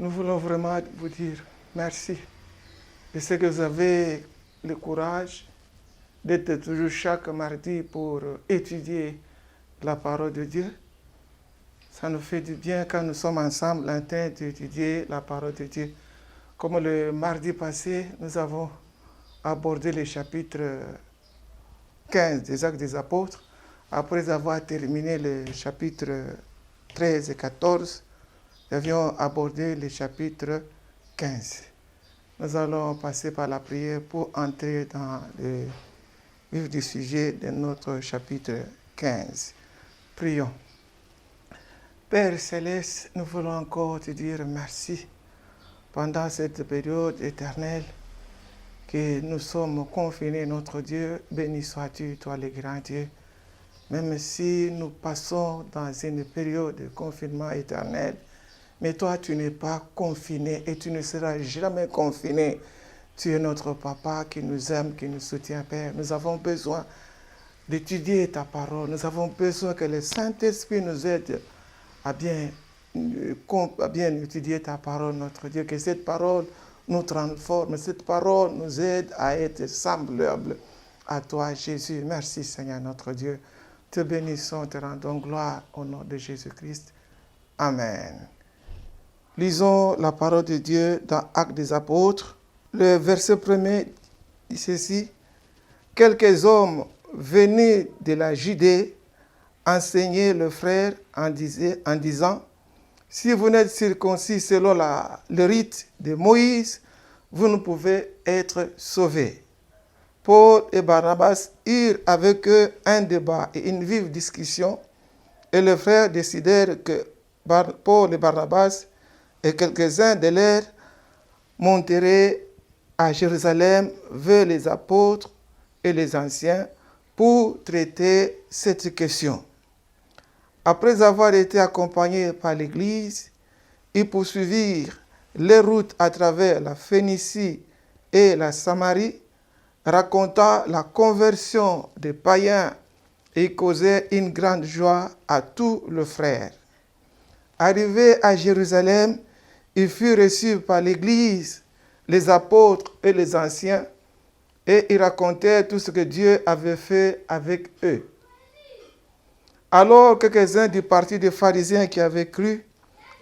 Nous voulons vraiment vous dire merci de ce que vous avez le courage d'être toujours chaque mardi pour étudier la parole de Dieu. Ça nous fait du bien quand nous sommes ensemble en train d'étudier la parole de Dieu. Comme le mardi passé, nous avons abordé le chapitre 15 des Actes des Apôtres. Après avoir terminé le chapitre 13 et 14, nous avions abordé le chapitre 15. Nous allons passer par la prière pour entrer dans le vif du sujet de notre chapitre 15. Prions. Père Céleste, nous voulons encore te dire merci pendant cette période éternelle que nous sommes confinés, notre Dieu. Béni sois-tu, toi le grand Dieu. Même si nous passons dans une période de confinement éternel, mais toi, tu n'es pas confiné et tu ne seras jamais confiné. Tu es notre papa qui nous aime, qui nous soutient, Père. Nous avons besoin d'étudier ta parole. Nous avons besoin que le Saint-Esprit nous aide à bien étudier ta parole, notre Dieu. Que cette parole nous transforme, cette parole nous aide à être semblables à toi, Jésus. Merci, Seigneur, notre Dieu. Te bénissons, te rendons gloire au nom de Jésus-Christ. Amen. Lisons la parole de Dieu dans Actes des Apôtres. Le verset 1er dit ceci. Quelques hommes venus de la Judée enseignaient le frère en disant, si vous n'êtes circoncis selon le rite de Moïse, vous ne pouvez être sauvés. Paul et Barnabas eurent avec eux un débat et une vive discussion, et les frères décidèrent que Paul et Barnabas et quelques-uns de leurs monteraient à Jérusalem vers les apôtres et les anciens pour traiter cette question. Après avoir été accompagnés par l'Église, ils poursuivirent les routes à travers la Phénicie et la Samarie, racontant la conversion des païens et causaient une grande joie à tous les frères. Arrivés à Jérusalem, ils furent reçus par l'Église, les apôtres et les anciens, et ils racontèrent tout ce que Dieu avait fait avec eux. Alors quelques-uns du parti des pharisiens qui avaient cru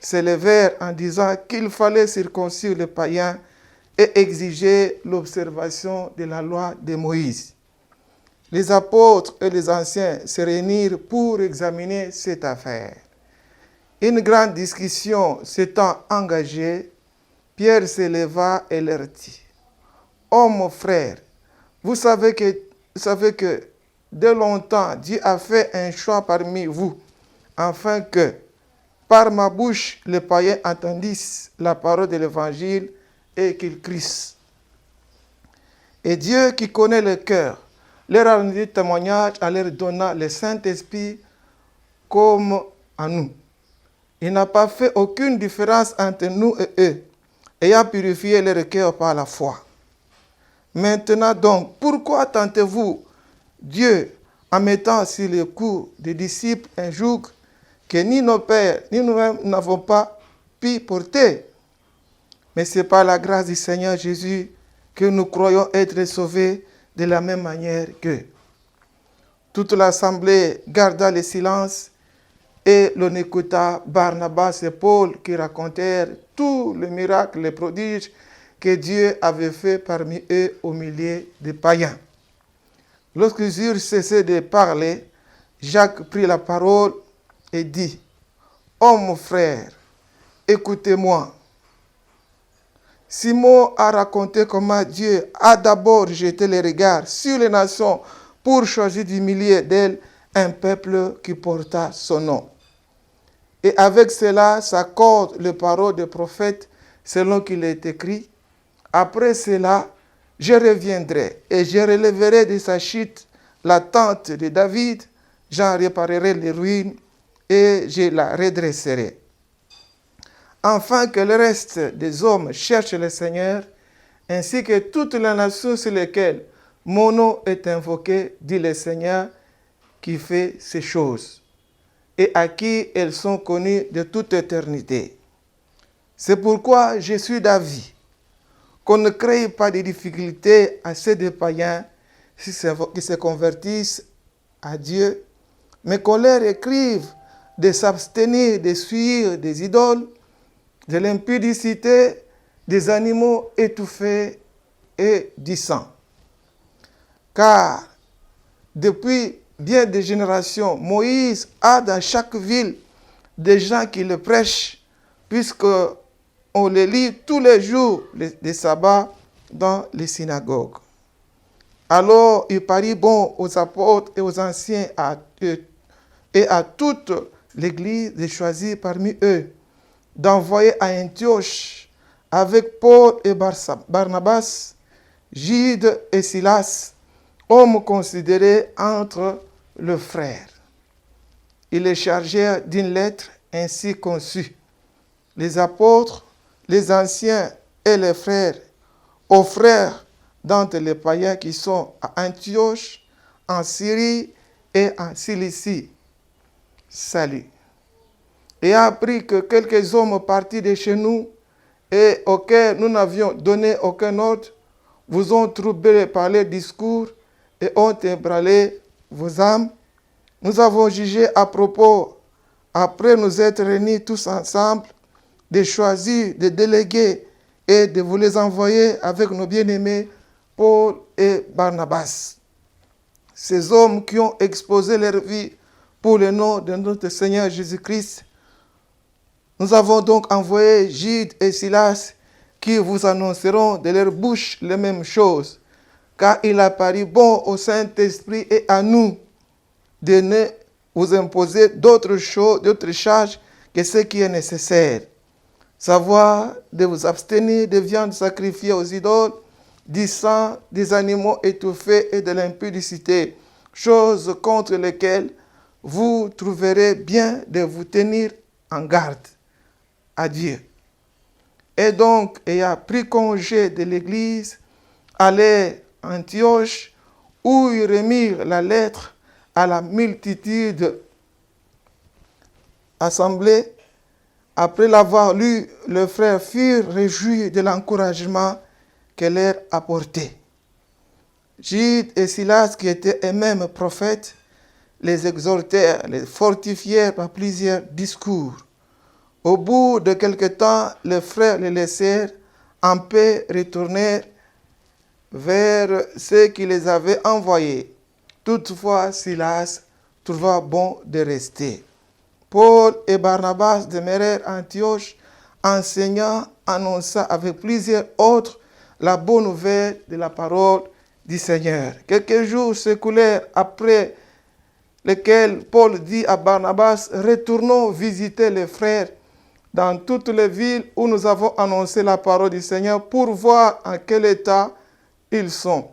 se levèrent en disant qu'il fallait circoncire les païens et exiger l'observation de la loi de Moïse. Les apôtres et les anciens se réunirent pour examiner cette affaire. Une grande discussion s'étant engagée, Pierre se leva et leur dit, « Oh mon frère, vous savez que de longtemps Dieu a fait un choix parmi vous, afin que par ma bouche les païens entendissent la parole de l'Évangile et qu'ils crissent. Et Dieu qui connaît le cœur leur a rendu témoignage en leur donnant le Saint-Esprit comme à nous. Il n'a pas fait aucune différence entre nous et eux, ayant purifié leur cœur par la foi. Maintenant donc, pourquoi tentez-vous Dieu en mettant sur le cou des disciples un joug que ni nos pères ni nous-mêmes n'avons pas pu porter? Mais c'est par la grâce du Seigneur Jésus que nous croyons être sauvés de la même manière qu'eux. Toute l'assemblée garda le silence et l'on écouta Barnabas et Paul qui racontèrent tous les miracles, les prodiges que Dieu avait fait parmi eux au milieu des païens. Lorsqu'ils eurent cessé de parler, Jacques prit la parole et dit, « Oh mon frère, écoutez-moi. Simon a raconté comment Dieu a d'abord jeté les regards sur les nations pour choisir du milieu d'elles un peuple qui porta son nom. Et avec cela s'accordent les paroles des prophètes selon qu'il est écrit, « Après cela, je reviendrai et je relèverai de sa chute la tente de David, j'en réparerai les ruines et je la redresserai. Afin que le reste des hommes cherchent le Seigneur, ainsi que toutes les nations sur lesquelles mon nom est invoqué, dit le Seigneur, qui fait ces choses, et à qui elles sont connues de toute éternité. C'est pourquoi je suis d'avis qu'on ne crée pas de difficultés à ceux des païens qui se convertissent à Dieu, mais qu'on leur écrive de s'abstenir de suivre des idoles, de l'impudicité, des animaux étouffés et du sang. Car depuis bien des générations, Moïse a dans chaque ville des gens qui le prêchent, puisque on les lit tous les jours des sabbats dans les synagogues. Alors il parut bon aux apôtres et aux anciens et à toute l'Église de choisir parmi eux, d'envoyer à Antioche avec Paul et Barnabas, Gide et Silas, hommes considérés entre le frère. Ils les chargèrent d'une lettre ainsi conçue. Les apôtres, les anciens et les frères, aux frères d'entre les païens qui sont à Antioche, en Syrie et en Cilicie. Salut. Et appris que quelques hommes partis de chez nous et auxquels nous n'avions donné aucun ordre, vous ont troublé par les discours et ont ébranlé vos âmes. Nous avons jugé à propos, après nous être réunis tous ensemble, de choisir, de déléguer et de vous les envoyer avec nos bien-aimés Paul et Barnabas. Ces hommes qui ont exposé leur vie pour le nom de notre Seigneur Jésus-Christ. Nous avons donc envoyé Gide et Silas qui vous annonceront de leur bouche les mêmes choses, car il a paru bon au Saint-Esprit et à nous de ne vous imposer d'autres choses, d'autres charges que ce qui est nécessaire. Savoir de vous abstenir de viande sacrifiée aux idoles, du sang, des animaux étouffés et de l'impudicité, choses contre lesquelles vous trouverez bien de vous tenir en garde. Adieu. Et donc, ayant pris congé de l'Église, allèrent à Antioche, où ils remirent la lettre à la multitude assemblée. Après l'avoir lu, les frères furent réjouis de l'encouragement qu'elle leur apportait. Gide et Silas, qui étaient eux-mêmes prophètes, les exhortèrent, les fortifièrent par plusieurs discours. Au bout de quelque temps, les frères les laissèrent en paix, retournèrent vers ceux qui les avaient envoyés. Toutefois, Silas trouva bon de rester. Paul et Barnabas demeurèrent à Antioche, enseignant, annonçant avec plusieurs autres la bonne nouvelle de la parole du Seigneur. Quelques jours s'écoulèrent après lesquels Paul dit à Barnabas, retournons visiter les frères dans toutes les villes où nous avons annoncé la parole du Seigneur pour voir en quel état ils sont.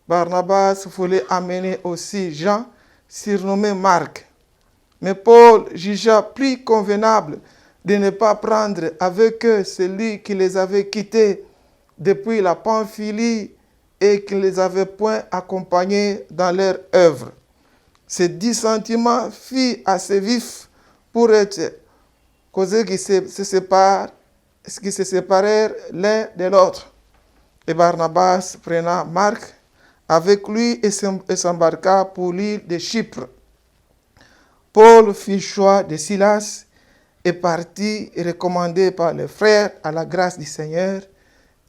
Barnabas voulait amener aussi Jean, surnommé Marc. Mais Paul jugea plus convenable de ne pas prendre avec eux celui qui les avait quittés depuis la Pamphylie et qui ne les avait point accompagnés dans leur œuvre. Ce dissentiment fut assez vif pour être causé qui se séparèrent l'un de l'autre. Et Barnabas prenant Marc avec lui et s'embarqua pour l'île de Chypre. Paul fit choix de Silas et partit, recommandé par les frères à la grâce du Seigneur.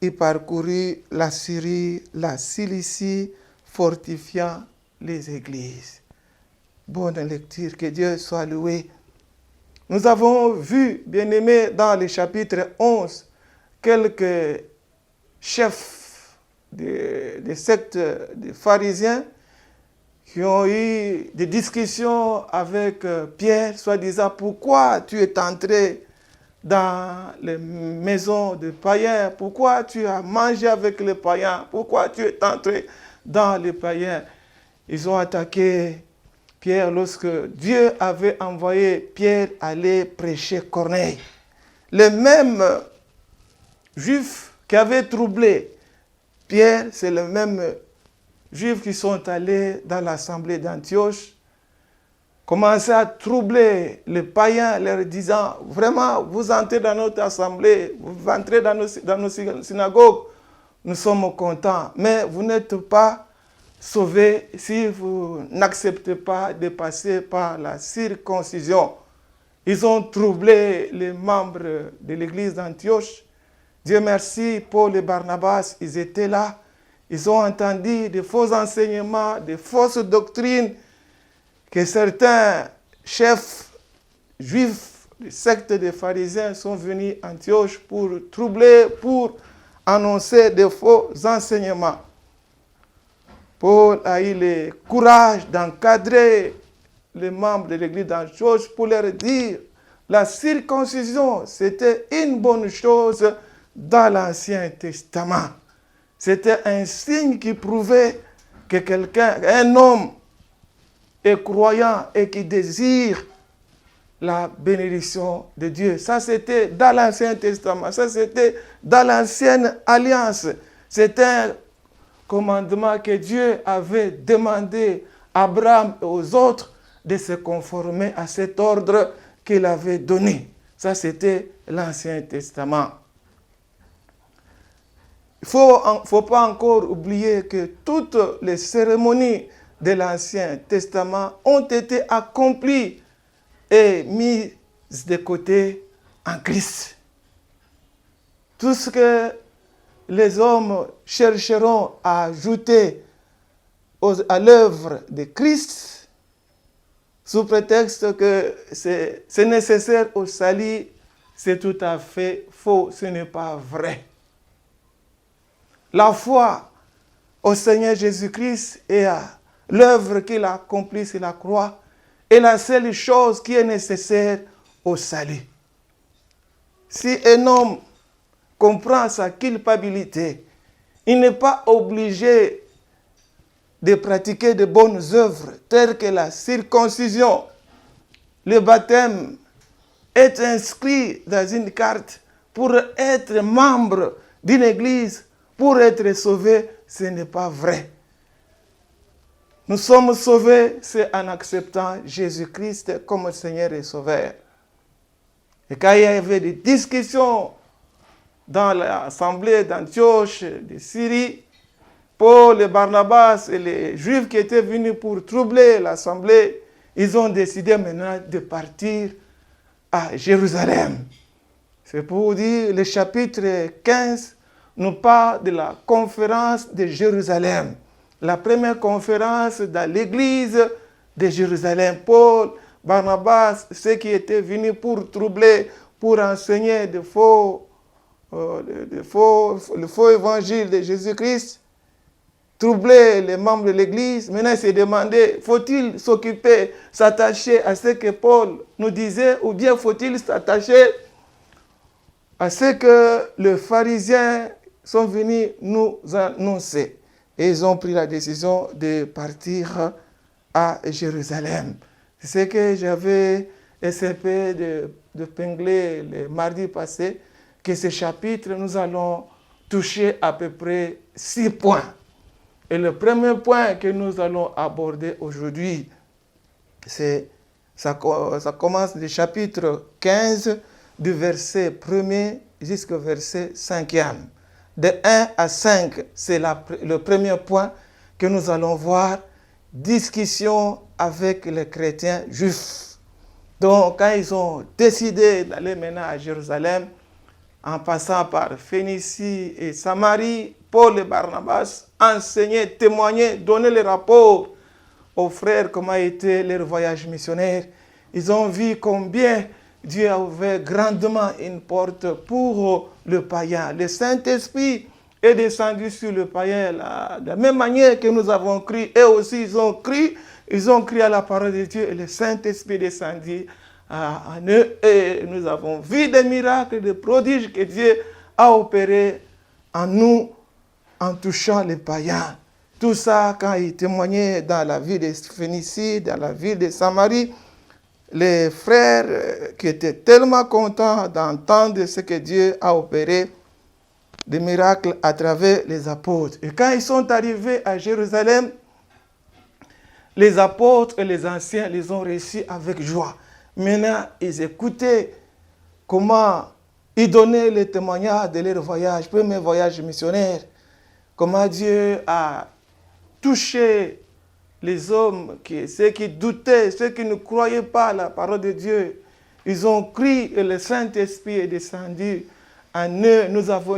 Il parcourut la Syrie, la Cilicie, fortifiant les églises. Bonne lecture, que Dieu soit loué. Nous avons vu, bien-aimés, dans le chapitre 11, quelques chefs des sectes des pharisiens qui ont eu des discussions avec Pierre, soi-disant, pourquoi tu es entré dans les maisons des païens, pourquoi tu as mangé avec les païens, pourquoi tu es entré dans les païens. Ils ont attaqué Pierre lorsque Dieu avait envoyé Pierre aller prêcher Corneille. Les mêmes Juifs qui avaient troublé Pierre, c'est les mêmes Juifs qui sont allés dans l'assemblée d'Antioche commençaient à troubler les païens, leur disant, vraiment, vous entrez dans notre assemblée, vous entrez dans nos synagogues, nous sommes contents, mais vous n'êtes pas sauvés si vous n'acceptez pas de passer par la circoncision. Ils ont troublé les membres de l'église d'Antioche. Dieu merci, Paul et Barnabas, ils étaient là. Ils ont entendu des faux enseignements, des fausses doctrines que certains chefs juifs, des sectes des pharisiens sont venus à Antioche pour troubler, pour annoncer des faux enseignements. Paul a eu le courage d'encadrer les membres de l'église d'Antioche pour leur dire la circoncision, c'était une bonne chose dans l'Ancien Testament. C'était un signe qui prouvait que quelqu'un, un homme, est croyant et qui désire la bénédiction de Dieu. Ça, c'était dans l'Ancien Testament. Ça, c'était dans l'Ancienne Alliance. C'était un commandement que Dieu avait demandé à Abraham et aux autres de se conformer à cet ordre qu'il avait donné. Ça, c'était l'Ancien Testament. Il ne faut pas encore oublier que toutes les cérémonies de l'Ancien Testament ont été accomplies et mises de côté en Christ. Tout ce que les hommes chercheront à ajouter à l'œuvre de Christ, sous prétexte que c'est nécessaire au salut, c'est tout à fait faux, ce n'est pas vrai. La foi au Seigneur Jésus-Christ et à l'œuvre qu'il a accomplie sur la croix est la seule chose qui est nécessaire au salut. Si un homme comprend sa culpabilité, il n'est pas obligé de pratiquer de bonnes œuvres telles que la circoncision, le baptême, être inscrit dans une carte pour être membre d'une église, pour être sauvé, ce n'est pas vrai. Nous sommes sauvés, c'est en acceptant Jésus-Christ comme Seigneur et Sauveur. Et quand il y avait des discussions dans l'assemblée d'Antioche, de Syrie, Paul et Barnabas et les Juifs qui étaient venus pour troubler l'assemblée, ils ont décidé maintenant de partir à Jérusalem. C'est pour dire, le chapitre 15 nous parle de la conférence de Jérusalem. La première conférence dans l'église de Jérusalem. Paul, Barnabas, ceux qui étaient venus pour troubler, pour enseigner le faux évangile de Jésus-Christ, troubler les membres de l'église. Maintenant, il s'est demandé, faut-il s'occuper, s'attacher à ce que Paul nous disait, ou bien faut-il s'attacher à ce que les pharisiens sont venus nous annoncer. Et ils ont pris la décision de partir à Jérusalem. C'est ce que j'avais essayé de pingler le mardi passé, que ce chapitre, nous allons toucher à peu près 6 points. Et le premier point que nous allons aborder aujourd'hui, ça commence du chapitre 15, du verset 1er jusqu'au verset 5e. De 1 à 5, c'est le premier point que nous allons voir, discussion avec les chrétiens juifs. Donc, quand ils ont décidé d'aller maintenant à Jérusalem, en passant par Phénicie et Samarie, Paul et Barnabas enseignaient, témoignaient, donnaient les rapports aux frères comment était leur voyage missionnaire. Ils ont vu combien Dieu a ouvert grandement une porte pour le païen. Le Saint-Esprit est descendu sur le païen de la même manière que nous avons cru. Eux aussi, ils ont crié à la parole de Dieu et le Saint-Esprit est descendu en eux. Et nous avons vu des miracles, des prodiges que Dieu a opérés en nous en touchant les païens. Tout ça, quand ils témoignaient dans la ville de Phénicie, dans la ville de Samarie, les frères qui étaient tellement contents d'entendre ce que Dieu a opéré, des miracles à travers les apôtres. Et quand ils sont arrivés à Jérusalem, les apôtres et les anciens les ont reçus avec joie. Maintenant, ils écoutaient comment ils donnaient le témoignage de leur voyage, premier voyage missionnaire, comment Dieu a touché les hommes, ceux qui doutaient, ceux qui ne croyaient pas à la parole de Dieu. Ils ont crié et le Saint-Esprit est descendu en eux.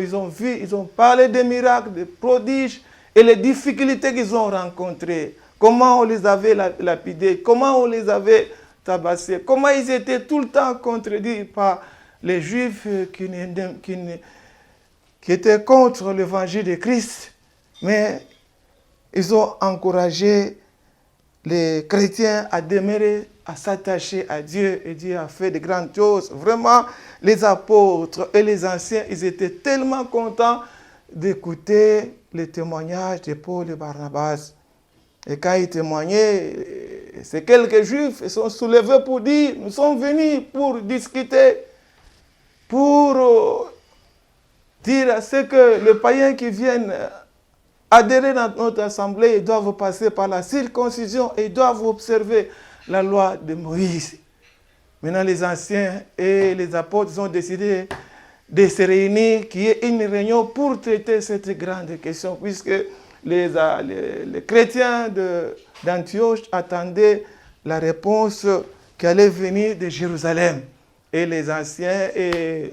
Ils ont vu, ils ont parlé des miracles, des prodiges et les difficultés qu'ils ont rencontrées. Comment on les avait lapidés, comment on les avait tabassés, comment ils étaient tout le temps contredits par les Juifs qui étaient contre l'évangile de Christ. Mais ils ont encouragé les chrétiens à demeurer, à s'attacher à Dieu, et Dieu a fait de grandes choses. Vraiment, les apôtres et les anciens, ils étaient tellement contents d'écouter les témoignages de Paul et Barnabas. Et quand ils témoignaient, ces quelques Juifs ils sont soulevés pour dire, nous sommes venus pour discuter, pour dire à ceux que les païens qui viennent adhérer dans notre assemblée, ils doivent passer par la circoncision et ils doivent observer la loi de Moïse. Maintenant, les anciens et les apôtres ont décidé de se réunir, qu'il y ait une réunion pour traiter cette grande question, puisque les chrétiens d'Antioche attendaient la réponse qui allait venir de Jérusalem. Et les anciens et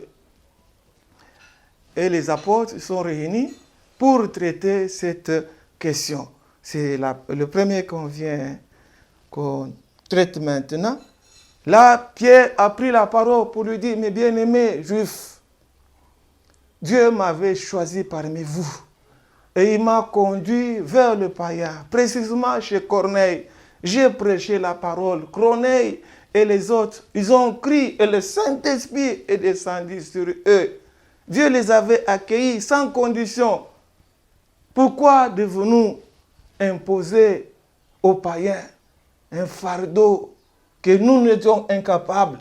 les apôtres sont réunis pour traiter cette question. C'est le premier qu'on traite maintenant. Là, Pierre a pris la parole pour lui dire, mes bien-aimés juifs, Dieu m'avait choisi parmi vous et il m'a conduit vers le païen, précisément chez Corneille. J'ai prêché la parole. Corneille et les autres, ils ont crié et le Saint-Esprit est descendu sur eux. Dieu les avait accueillis sans condition. Pourquoi devons-nous imposer aux païens un fardeau que nous n'étions incapables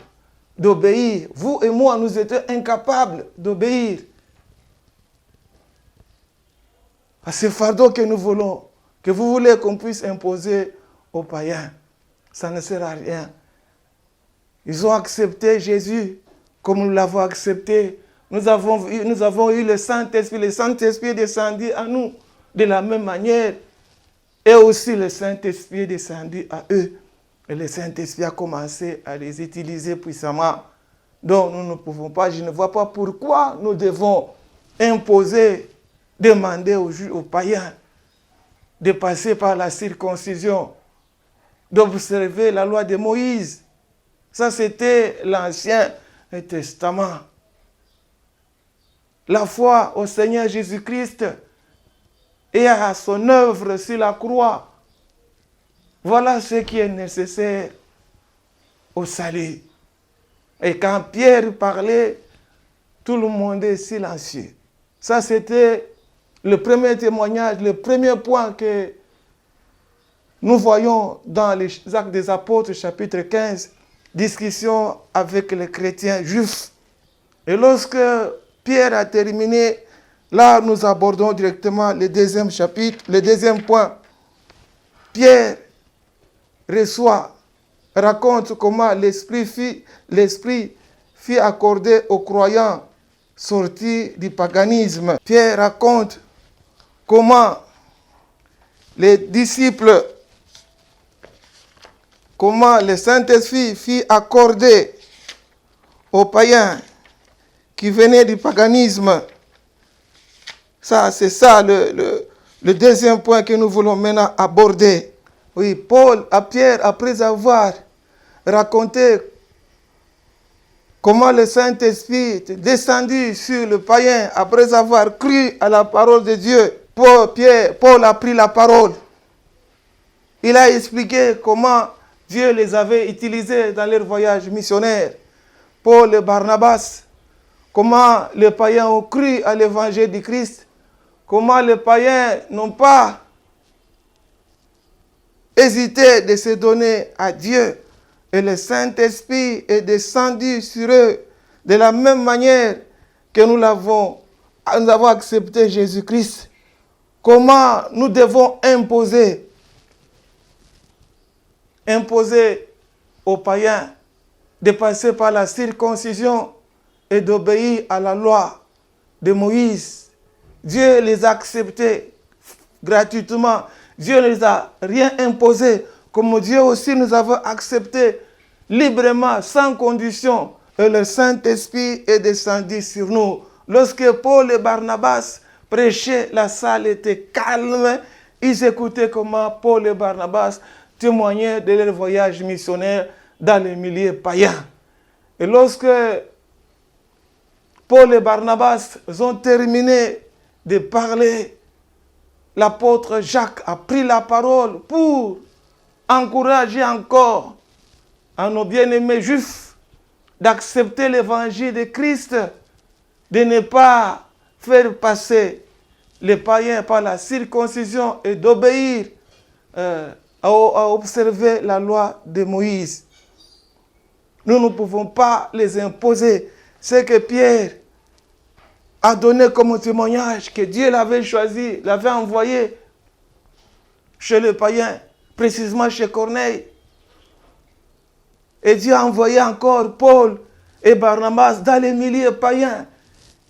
d'obéir? Vous et moi, nous étions incapables d'obéir à ce fardeau que nous voulons, que vous voulez qu'on puisse imposer aux païens. Ça ne sert à rien. Ils ont accepté Jésus comme nous l'avons accepté. Nous avons eu le Saint-Esprit. Le Saint-Esprit est descendu à nous de la même manière. Et aussi le Saint-Esprit est descendu à eux. Et le Saint-Esprit a commencé à les utiliser puissamment. Donc nous ne pouvons pas, je ne vois pas pourquoi nous devons imposer, demander aux païens de passer par la circoncision, d'observer la loi de Moïse. Ça, c'était l'Ancien Testament. La foi au Seigneur Jésus-Christ et à son œuvre sur la croix. Voilà ce qui est nécessaire au salut. Et quand Pierre parlait, tout le monde est silencieux. Ça, c'était le premier témoignage, le premier point que nous voyons dans les Actes des Apôtres, chapitre 15, discussion avec les chrétiens juifs. Et lorsque Pierre a terminé, là nous abordons directement le deuxième chapitre, le deuxième point. Pierre raconte comment l'Esprit fut accordé aux croyants sortis du paganisme. Pierre raconte comment les disciples, comment le Saint-Esprit fut accordé aux païens qui venaient du paganisme. Ça, c'est ça le deuxième point que nous voulons maintenant aborder. Oui, Pierre, après avoir raconté comment le Saint-Esprit est descendu sur le païen, après avoir cru à la parole de Dieu, Paul a pris la parole. Il a expliqué comment Dieu les avait utilisés dans leur voyage missionnaire. Paul et Barnabas, comment les païens ont cru à l'évangile du Christ, comment les païens n'ont pas hésité de se donner à Dieu. Et le Saint-Esprit est descendu sur eux de la même manière que nous avons accepté Jésus-Christ. Comment nous devons imposer imposé aux païens de passer par la circoncision et d'obéir à la loi de Moïse. Dieu les a acceptés gratuitement. Dieu ne les a rien imposé, comme Dieu aussi nous avons accepté librement, sans condition. Et le Saint-Esprit est descendu sur nous. Lorsque Paul et Barnabas prêchaient, la salle était calme. Ils écoutaient comment Paul et Barnabas témoignaient de leur voyage missionnaire dans les milieux païens. Et lorsque Paul et Barnabas ont terminé de parler, l'apôtre Jacques a pris la parole pour encourager encore à nos bien-aimés juifs d'accepter l'évangile de Christ, de ne pas faire passer les païens par la circoncision et d'obéir à observer la loi de Moïse. Nous ne pouvons pas les imposer. C'est que Pierre a donné comme témoignage que Dieu l'avait choisi, l'avait envoyé chez les païens, précisément chez Corneille. Et Dieu a envoyé encore Paul et Barnabas dans les milieux païens.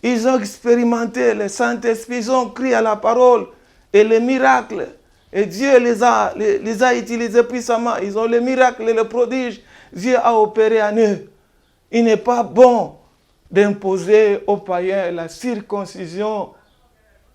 Ils ont expérimenté le Saint-Esprit, ils ont crié à la parole et les miracles. Et Dieu les a utilisés puissamment. Ils ont les miracles et les prodiges. Dieu a opéré en eux. Il n'est pas bon d'imposer aux païens la circoncision.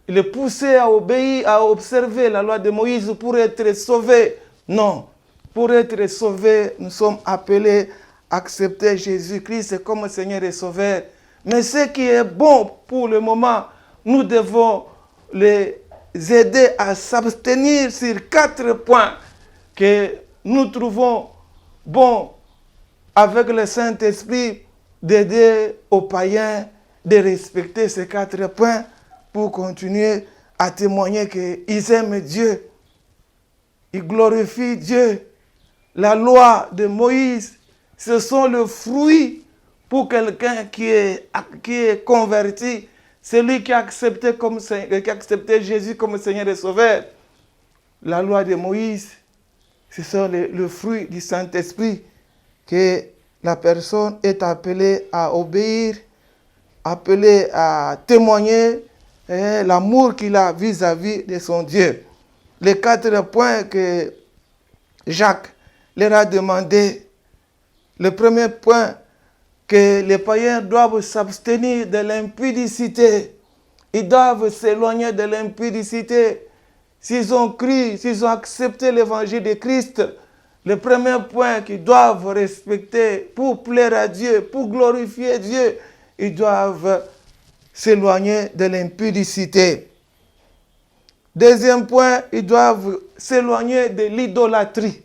Il est poussé à obéir, à observer la loi de Moïse pour être sauvés. Non. Pour être sauvés, nous sommes appelés à accepter Jésus-Christ comme Seigneur et Sauveur. Mais ce qui est bon pour le moment, nous devons les aider à s'abstenir sur 4 points que nous trouvons bons avec le Saint-Esprit, d'aider aux païens de respecter ces 4 points pour continuer à témoigner qu'ils aiment Dieu, ils glorifient Dieu. La loi de Moïse, ce sont le fruit pour quelqu'un qui est converti, celui qui a accepté Jésus comme Seigneur et Sauveur. La loi de Moïse, ce sont le fruit du Saint-Esprit que la personne est appelée à obéir, appelée à témoigner l'amour qu'il a vis-à-vis de son Dieu. Les 4 points que Jacques leur a demandé. Le premier point, que les païens doivent s'abstenir de l'impudicité. Ils doivent s'éloigner de l'impudicité. S'ils ont cru, s'ils ont accepté l'évangile de Christ, le premier point qu'ils doivent respecter pour plaire à Dieu, pour glorifier Dieu, ils doivent s'éloigner de l'impudicité. Deuxième point, ils doivent s'éloigner de l'idolâtrie.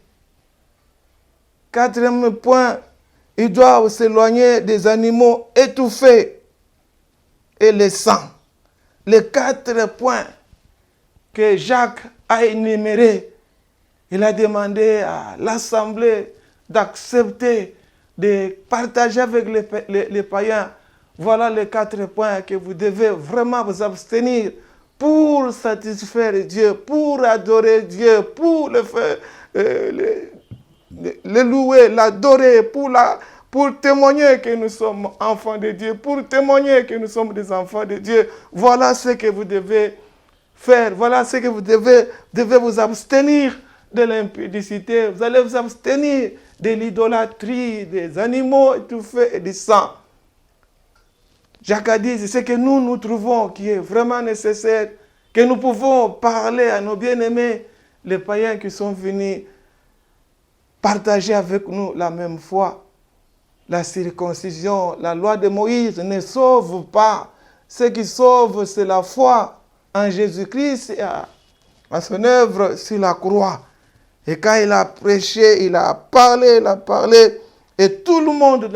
Quatrième point, ils doivent s'éloigner des animaux étouffés et les sangs. Les 4 points que Jacques a énumérés, il a demandé à l'Assemblée d'accepter, de partager avec les païens. Voilà les 4 points que vous devez vraiment vous abstenir pour satisfaire Dieu, pour adorer Dieu, pour le faire, le louer, l'adorer, pour témoigner que nous sommes enfants de Dieu, pour témoigner que nous sommes des enfants de Dieu. Voilà ce que vous devez faire. Voilà ce que vous devez vous abstenir de l'impudicité. Vous allez vous abstenir de l'idolâtrie, des animaux étouffés et du sang. Jacques a dit, c'est ce que nous trouvons qui est vraiment nécessaire, que nous pouvons parler à nos bien-aimés, les païens qui sont venus partager avec nous la même foi. La circoncision, la loi de Moïse ne sauve pas. Ce qui sauve, c'est la foi en Jésus-Christ et à son œuvre sur la croix. Et quand il a prêché, il a parlé, et tout le monde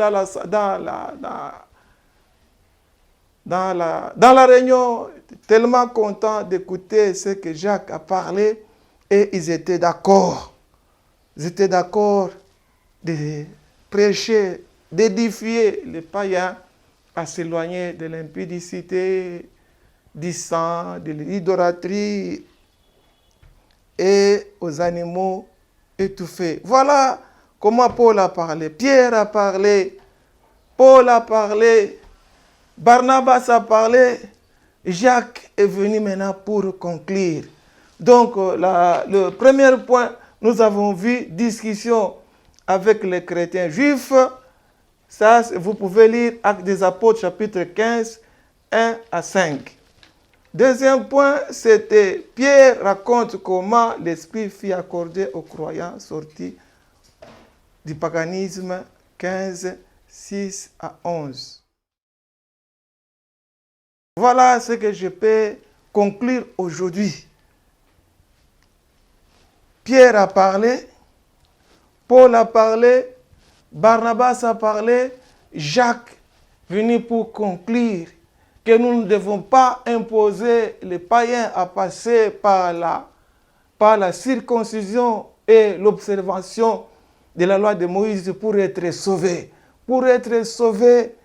dans la réunion était tellement content d'écouter ce que Jacques a parlé, et ils étaient d'accord. Ils étaient d'accord de prêcher, d'édifier les païens à s'éloigner de l'impudicité, du sang, de l'idolâtrie et aux animaux étouffés. Voilà comment Paul a parlé. Pierre a parlé. Paul a parlé. Barnabas a parlé. Jacques est venu maintenant pour conclure. Donc, le premier point, nous avons vu discussion avec les chrétiens juifs. Ça, vous pouvez lire Actes des Apôtres, chapitre 15, 1 à 5. Deuxième point, c'était Pierre raconte comment l'Esprit fut accordé aux croyants sortis du paganisme, 15, 6 à 11. Voilà ce que je peux conclure aujourd'hui. Pierre a parlé, Paul a parlé, Barnabas a parlé, Jacques venu pour conclure que nous ne devons pas imposer les païens à passer par la circoncision et l'observation de la loi de Moïse pour être sauvés. Pour être sauvés,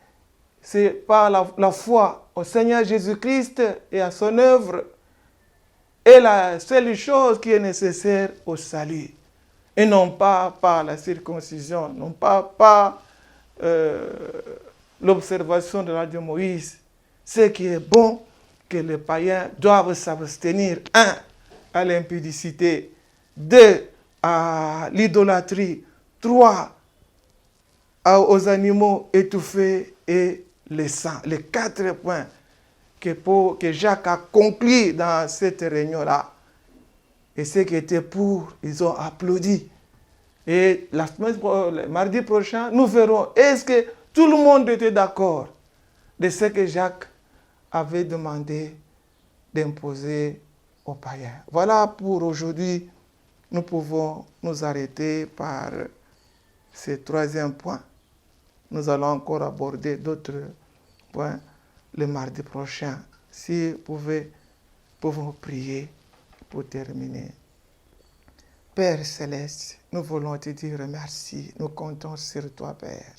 c'est par la foi au Seigneur Jésus-Christ et à son œuvre est la seule chose qui est nécessaire au salut. Et non pas par la circoncision, non pas par l'observation de la loi de Moïse. Ce qui est bon, que les païens doivent s'abstenir, 1, à l'impudicité, 2, à l'idolâtrie, 3, aux animaux étouffés et les saints. Les 4 points que Jacques a conclus dans cette réunion-là. Et ceux qui étaient pour, ils ont applaudi. Et le mardi prochain, nous verrons est-ce que tout le monde était d'accord de ce que Jacques avait demandé d'imposer aux païens. Voilà pour aujourd'hui. Nous pouvons nous arrêter par ce 3e point. Nous allons encore aborder d'autres points le mardi prochain. Si vous pouvons prier pour terminer. Père Céleste, nous voulons te dire merci. Nous comptons sur toi, Père.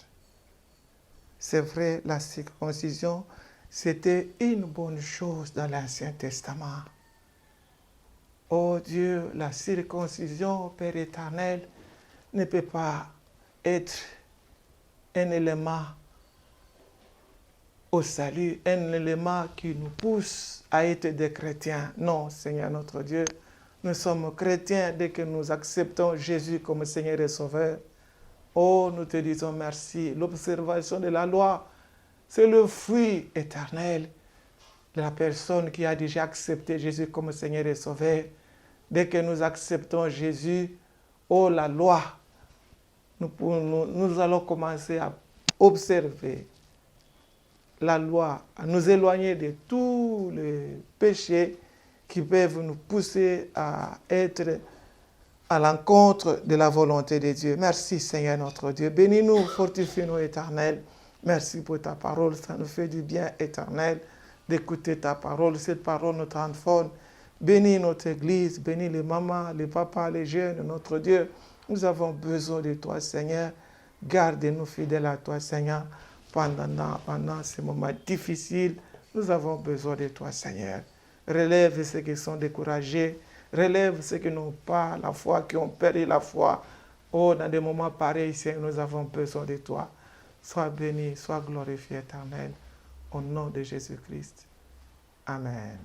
C'est vrai, la circoncision, c'était une bonne chose dans l'Ancien Testament. Oh Dieu, la circoncision, Père éternel, ne peut pas être un élément au salut, un élément qui nous pousse à être des chrétiens. Non, Seigneur notre Dieu, nous sommes chrétiens dès que nous acceptons Jésus comme Seigneur et Sauveur. Oh, nous te disons merci. L'observation de la loi, c'est le fruit éternel de la personne qui a déjà accepté Jésus comme Seigneur et Sauveur. Dès que nous acceptons Jésus, oh la loi, nous allons commencer à observer la loi, à nous éloigner de tous les péchés qui peuvent nous pousser à être à l'encontre de la volonté de Dieu. Merci Seigneur notre Dieu. Bénis-nous, fortifie-nous éternel. Merci pour ta parole, ça nous fait du bien éternel d'écouter ta parole. Cette parole nous transforme. Bénis notre Église, bénis les mamans, les papas, les jeunes, notre Dieu. Nous avons besoin de toi, Seigneur. Garde-nous fidèles à toi, Seigneur, pendant ces moments difficiles. Nous avons besoin de toi, Seigneur. Relève ceux qui sont découragés. Relève ceux qui n'ont pas la foi, qui ont perdu la foi. Oh, dans des moments pareils, Seigneur, nous avons besoin de toi. Sois béni, sois glorifié, éternel. Au nom de Jésus-Christ. Amen.